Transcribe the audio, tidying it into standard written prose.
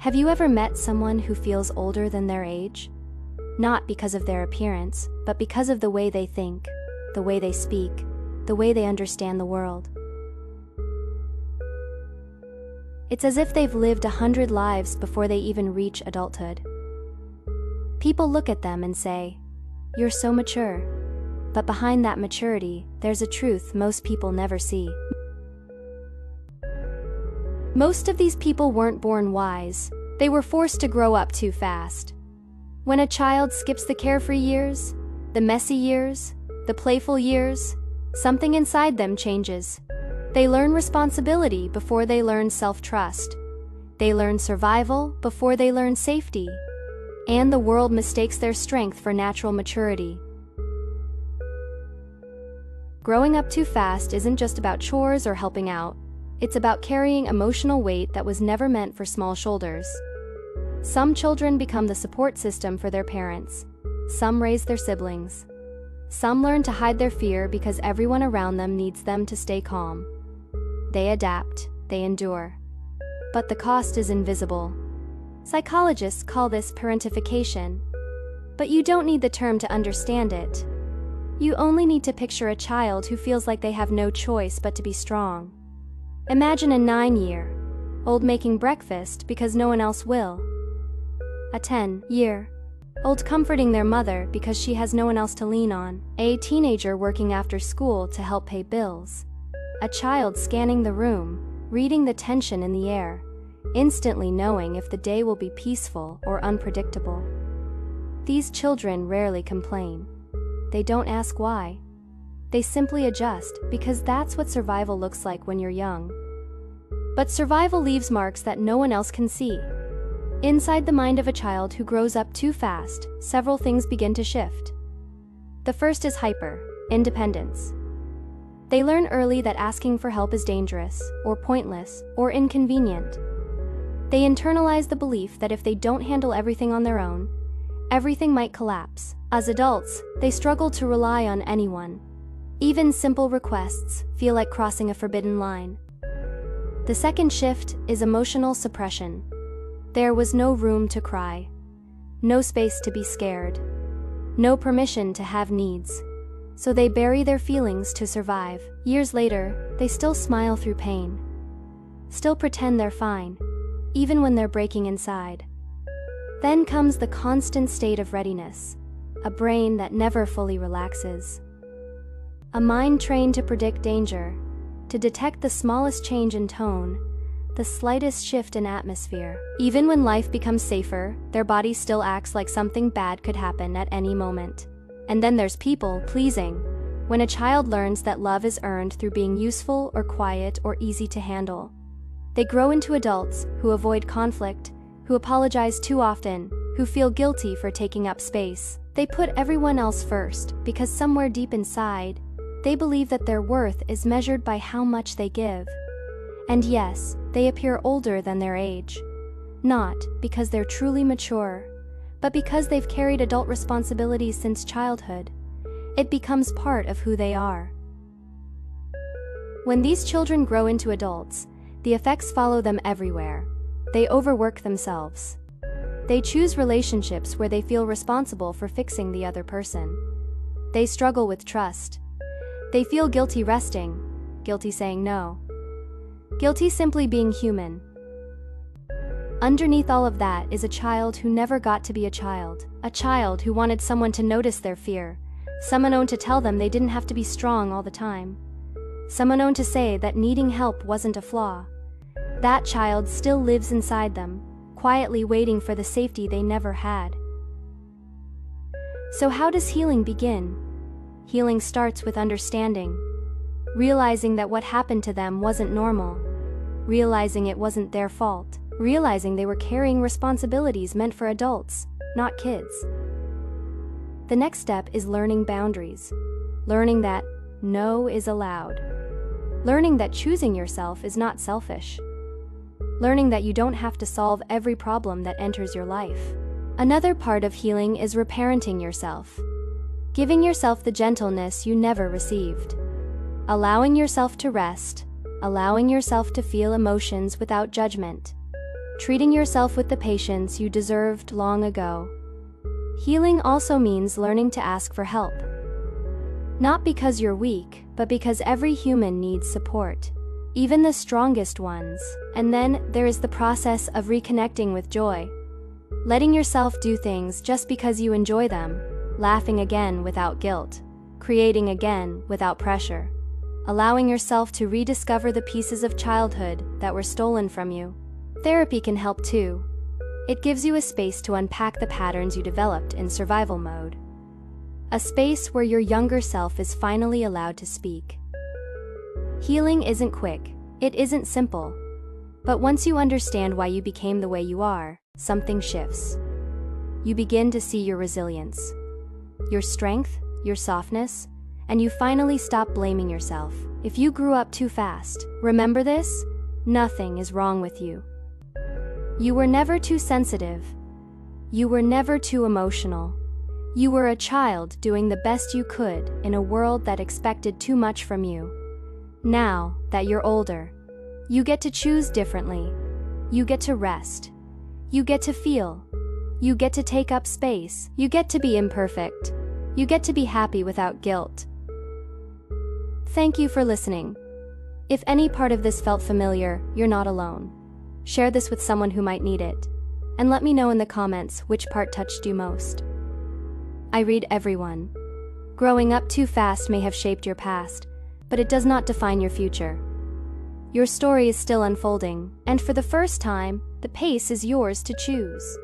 Have you ever met someone who feels older than their age? Not because of their appearance, but because of the way they think, the way they speak, the way they understand the world. It's as if they've lived 100 lives before they even reach adulthood. People look at them and say, "You're so mature." But behind that maturity, there's a truth most people never see. Most of these people weren't born wise. They were forced to grow up too fast. When a child skips the carefree years, the messy years, the playful years, something inside them changes. They learn responsibility before they learn self-trust. They learn survival before they learn safety. And the world mistakes their strength for natural maturity. Growing up too fast isn't just about chores or helping out. It's about carrying emotional weight that was never meant for small shoulders. Some children become the support system for their parents. Some raise their siblings. Some learn to hide their fear because everyone around them needs them to stay calm. They adapt, they endure. But the cost is invisible. Psychologists call this parentification. But you don't need the term to understand it. You only need to picture a child who feels like they have no choice but to be strong. Imagine a 9-year-old making breakfast because no one else will. A 10-year-old comforting their mother because she has no one else to lean on. A teenager working after school to help pay bills. A child scanning the room, reading the tension in the air, instantly knowing if the day will be peaceful or unpredictable. These children rarely complain. They don't ask why. They simply adjust because that's what survival looks like when you're young. But survival leaves marks that no one else can see. Inside the mind of a child who grows up too fast, several things begin to shift. The first is hyper-independence. They learn early that asking for help is dangerous, or pointless, or inconvenient. They internalize the belief that if they don't handle everything on their own, everything might collapse. As adults, they struggle to rely on anyone. Even simple requests feel like crossing a forbidden line. The second shift is emotional suppression. There was no room to cry, no space to be scared, no permission to have needs. So they bury their feelings to survive. Years later, they still smile through pain, still pretend they're fine, even when they're breaking inside. Then comes the constant state of readiness, a brain that never fully relaxes. A mind trained to predict danger, to detect the smallest change in tone, the slightest shift in atmosphere. Even when life becomes safer, their body still acts like something bad could happen at any moment. And then there's people pleasing. When a child learns that love is earned through being useful or quiet or easy to handle, they grow into adults who avoid conflict, who apologize too often, who feel guilty for taking up space. They put everyone else first because somewhere deep inside, they believe that their worth is measured by how much they give. And yes, they appear older than their age. Not because they're truly mature, but because they've carried adult responsibilities since childhood. It becomes part of who they are. When these children grow into adults, the effects follow them everywhere. They overwork themselves. They choose relationships where they feel responsible for fixing the other person. They struggle with trust. They feel guilty resting, guilty saying no, guilty simply being human. Underneath all of that is a child who never got to be a child who wanted someone to notice their fear, someone to tell them they didn't have to be strong all the time, someone to say that needing help wasn't a flaw. That child still lives inside them, quietly waiting for the safety they never had. So how does healing begin? Healing starts with understanding, realizing that what happened to them wasn't normal, realizing it wasn't their fault, realizing they were carrying responsibilities meant for adults, not kids. The next step is learning boundaries, learning that no is allowed, learning that choosing yourself is not selfish, learning that you don't have to solve every problem that enters your life. Another part of healing is reparenting yourself. Giving yourself the gentleness you never received. Allowing yourself to rest, allowing yourself to feel emotions without judgment. treating yourself with the patience you deserved long ago. Healing also means learning to ask for help. Not because you're weak, but because every human needs support, even the strongest ones. And then there is the process of reconnecting with joy. Letting yourself do things just because you enjoy them, laughing again without guilt, creating again without pressure, allowing yourself to rediscover the pieces of childhood that were stolen from you. Therapy can help too. It gives you a space to unpack the patterns you developed in survival mode. A space where your younger self is finally allowed to speak. Healing isn't quick, it isn't simple. But once you understand why you became the way you are, something shifts. You begin to see your resilience, your strength, your softness, and you finally stop blaming yourself. If you grew up too fast, remember this: nothing is wrong with you. You were never too sensitive. You were never too emotional. You were a child doing the best you could in a world that expected too much from you. Now that you're older, you get to choose differently. You get to rest. You get to feel. You get to take up space. You get to be imperfect. You get to be happy without guilt. Thank you for listening. If any part of this felt familiar, you're not alone. Share this with someone who might need it, and let me know in the comments which part touched you most. I read everyone. Growing up too fast may have shaped your past, but it does not define your future. Your story is still unfolding, and for the first time, the pace is yours to choose.